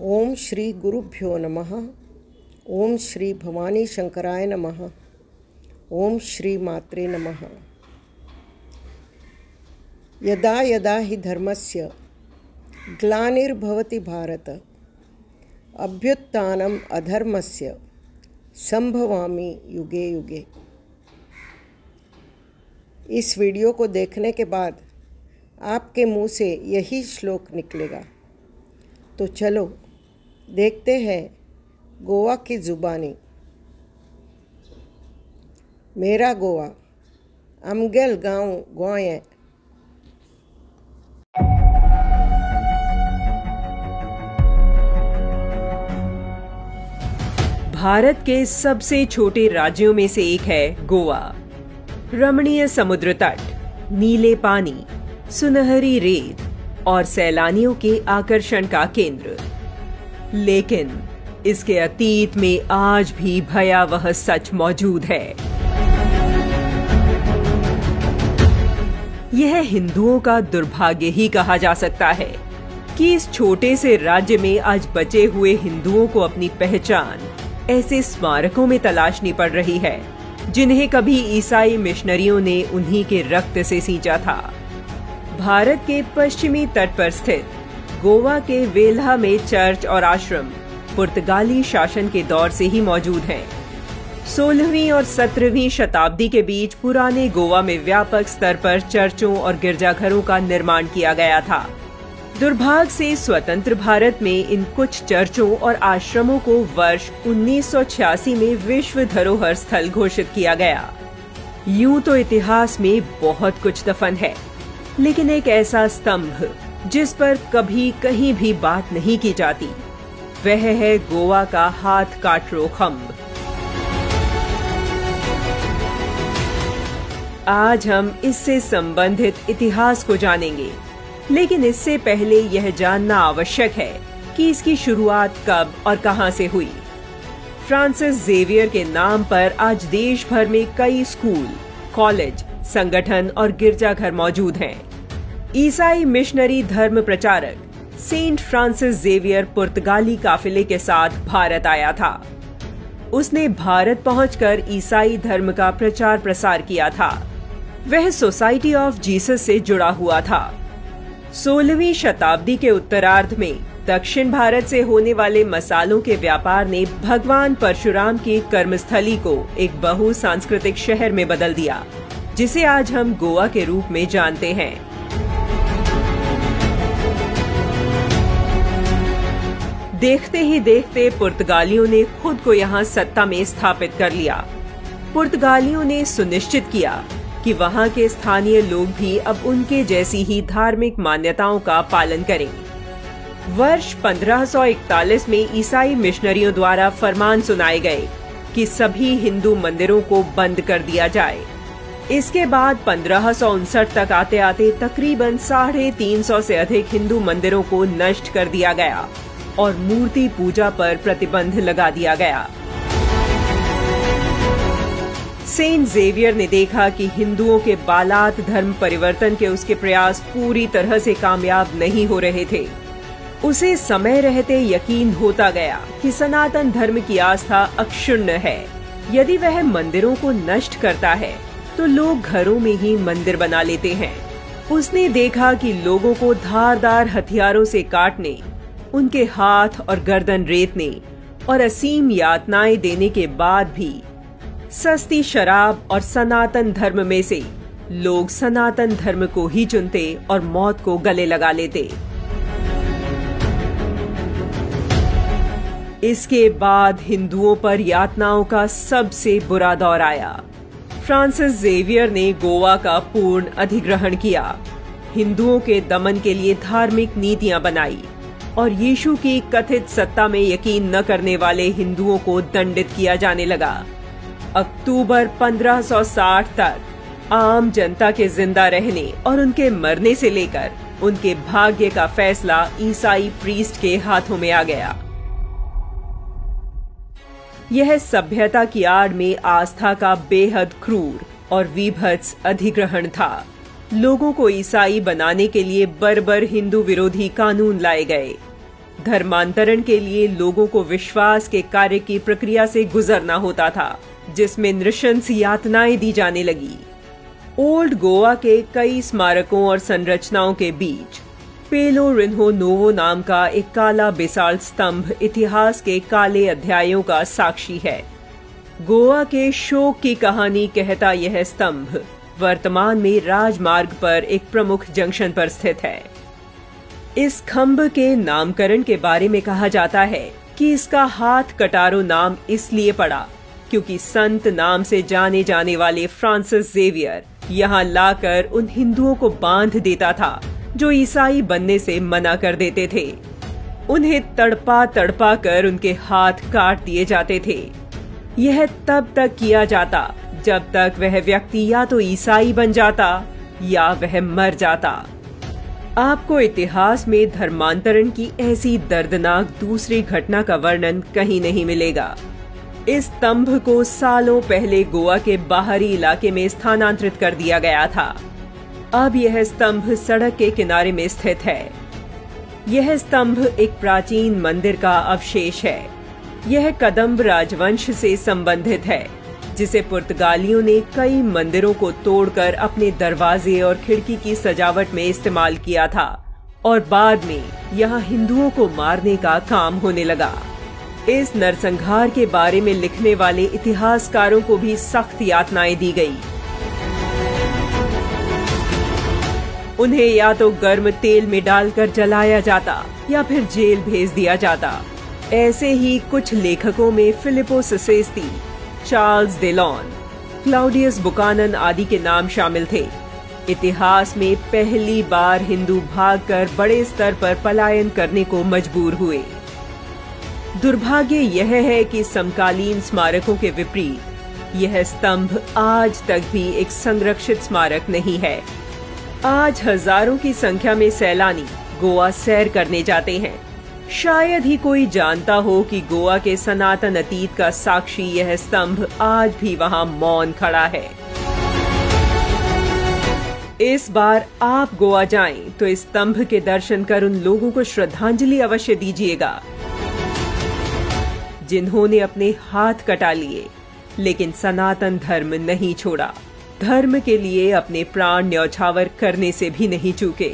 ओम श्री गुरुभ्यो नमः। ओम श्री भवानी शंकराय नमः। ओम श्री मात्रे नमः। यदा यदा हि धर्मस्य ग्लानिर्भवति भारत अभ्युत्थानम् अधर्मस्य संभवामि युगे युगे। इस वीडियो को देखने के बाद आपके मुंह से यही श्लोक निकलेगा। तो चलो देखते हैं गोवा की ज़ुबानी। मेरा गोवा अमगेल गाँव गोये। भारत के सबसे छोटे राज्यों में से एक है गोवा। रमणीय समुद्र तट, नीले पानी, सुनहरी रेत और सैलानियों के आकर्षण का केंद्र। लेकिन इसके अतीत में आज भी भयावह सच मौजूद है। यह हिंदुओं का दुर्भाग्य ही कहा जा सकता है कि इस छोटे से राज्य में आज बचे हुए हिंदुओं को अपनी पहचान ऐसे स्मारकों में तलाशनी पड़ रही है जिन्हें कभी ईसाई मिशनरियों ने उन्हीं के रक्त से सींचा था। भारत के पश्चिमी तट पर स्थित गोवा के वेल्हा में चर्च और आश्रम पुर्तगाली शासन के दौर से ही मौजूद हैं। 16वीं और 17वीं शताब्दी के बीच पुराने गोवा में व्यापक स्तर पर चर्चों और गिरजाघरों का निर्माण किया गया था। दुर्भाग्य से स्वतंत्र भारत में इन कुछ चर्चों और आश्रमों को वर्ष 1986 में विश्व धरोहर स्थल घोषित किया गया। यूं तो इतिहास में बहुत कुछ दफन है, लेकिन एक ऐसा स्तंभ जिस पर कभी कहीं भी बात नहीं की जाती, वह है गोवा का हाथ काटरो खम्भ। आज हम इससे संबंधित इतिहास को जानेंगे, लेकिन इससे पहले यह जानना आवश्यक है कि इसकी शुरुआत कब और कहां से हुई। फ्रांसिस जेवियर के नाम पर आज देश भर में कई स्कूल, कॉलेज, संगठन और गिरजाघर मौजूद हैं। ईसाई मिशनरी धर्म प्रचारक सेंट फ्रांसिस जेवियर पुर्तगाली काफिले के साथ भारत आया था। उसने भारत पहुंचकर ईसाई धर्म का प्रचार प्रसार किया था। वह सोसाइटी ऑफ जीसस से जुड़ा हुआ था। 16वीं शताब्दी के उत्तरार्ध में दक्षिण भारत से होने वाले मसालों के व्यापार ने भगवान परशुराम की कर्मस्थली को एक बहुसांस्कृतिक शहर में बदल दिया, जिसे आज हम गोवा के रूप में जानते हैं। देखते ही देखते पुर्तगालियों ने खुद को यहाँ सत्ता में स्थापित कर लिया। पुर्तगालियों ने सुनिश्चित किया कि वहाँ के स्थानीय लोग भी अब उनके जैसी ही धार्मिक मान्यताओं का पालन करें। वर्ष 1541 में ईसाई मिशनरियों द्वारा फरमान सुनाए गए कि सभी हिंदू मंदिरों को बंद कर दिया जाए। इसके बाद 1559 तक आते आते तकरीबन 350 से अधिक हिंदू मंदिरों को नष्ट कर दिया गया और मूर्ति पूजा पर प्रतिबंध लगा दिया गया। सेंट जेवियर ने देखा कि हिंदुओं के बालात धर्म परिवर्तन के उसके प्रयास पूरी तरह से कामयाब नहीं हो रहे थे। उसे समय रहते यकीन होता गया कि सनातन धर्म की आस्था अक्षुण्ण है। यदि वह मंदिरों को नष्ट करता है तो लोग घरों में ही मंदिर बना लेते हैं। उसने देखा कि लोगों को धारदार हथियारों से काटने, उनके हाथ और गर्दन रेतने और असीम यातनाएं देने के बाद भी सस्ती शराब और सनातन धर्म में से लोग सनातन धर्म को ही चुनते और मौत को गले लगा लेते। इसके बाद हिंदुओं पर यातनाओं का सबसे बुरा दौर आया। फ्रांसिस जेवियर ने गोवा का पूर्ण अधिग्रहण किया, हिंदुओं के दमन के लिए धार्मिक नीतियां बनाई और यीशु की कथित सत्ता में यकीन न करने वाले हिंदुओं को दंडित किया जाने लगा। अक्टूबर 1560 तक आम जनता के जिंदा रहने और उनके मरने से लेकर उनके भाग्य का फैसला ईसाई प्रीस्ट के हाथों में आ गया। यह सभ्यता की आड़ में आस्था का बेहद क्रूर और विभत्स अधिग्रहण था। लोगों को ईसाई बनाने के लिए बर्बर हिंदू विरोधी कानून लाए गए। धर्मांतरण के लिए लोगों को विश्वास के कार्य की प्रक्रिया से गुजरना होता था, जिसमें नृशंस यातनाएं दी जाने लगी। ओल्ड गोवा के कई स्मारकों और संरचनाओं के बीच पेलो रिन्हो नोवो नाम का एक काला बेसाल्ट स्तंभ इतिहास के काले अध्यायों का साक्षी है। गोवा के शोक की कहानी कहता यह स्तंभ वर्तमान में राजमार्ग पर एक प्रमुख जंक्शन पर स्थित है। इस खंभ के नामकरण के बारे में कहा जाता है कि इसका हाथ कटारो नाम इसलिए पड़ा क्योंकि संत नाम से जाने जाने वाले फ्रांसिस जेवियर यहाँ लाकर उन हिंदुओं को बांध देता था जो ईसाई बनने से मना कर देते थे। उन्हें तड़पा तड़पा कर उनके हाथ काट दिए जाते थे। यह तब तक किया जाता जब तक वह व्यक्ति या तो ईसाई बन जाता या वह मर जाता। आपको इतिहास में धर्मांतरण की ऐसी दर्दनाक दूसरी घटना का वर्णन कहीं नहीं मिलेगा। इस स्तंभ को सालों पहले गोवा के बाहरी इलाके में स्थानांतरित कर दिया गया था। अब यह स्तंभ सड़क के किनारे में स्थित है। यह स्तंभ एक प्राचीन मंदिर का अवशेष है। यह कदम्ब राजवंश से संबंधित है, जिसे पुर्तगालियों ने कई मंदिरों को तोड़कर अपने दरवाजे और खिड़की की सजावट में इस्तेमाल किया था और बाद में यहाँ हिंदुओं को मारने का काम होने लगा। इस नरसंहार के बारे में लिखने वाले इतिहासकारों को भी सख्त यातनाएं दी गई। उन्हें या तो गर्म तेल में डालकर जलाया जाता या फिर जेल भेज दिया जाता। ऐसे ही कुछ लेखकों में Filippo सेसेस्ती, Charles Delon, Claudius Buchanan आदि के नाम शामिल थे। इतिहास में पहली बार हिंदू भागकर बड़े स्तर पर पलायन करने को मजबूर हुए। दुर्भाग्य यह है कि समकालीन स्मारकों के विपरीत यह स्तंभ आज तक भी एक संरक्षित स्मारक नहीं है। आज हजारों की संख्या में सैलानी गोवा सैर करने जाते हैं। शायद ही कोई जानता हो कि गोवा के सनातन अतीत का साक्षी यह स्तंभ आज भी वहां मौन खड़ा है। इस बार आप गोवा जाएं तो इस स्तंभ के दर्शन कर उन लोगों को श्रद्धांजलि अवश्य दीजिएगा जिन्होंने अपने हाथ कटा लिए लेकिन सनातन धर्म नहीं छोड़ा। धर्म के लिए अपने प्राण न्यौछावर करने से भी नहीं चूके।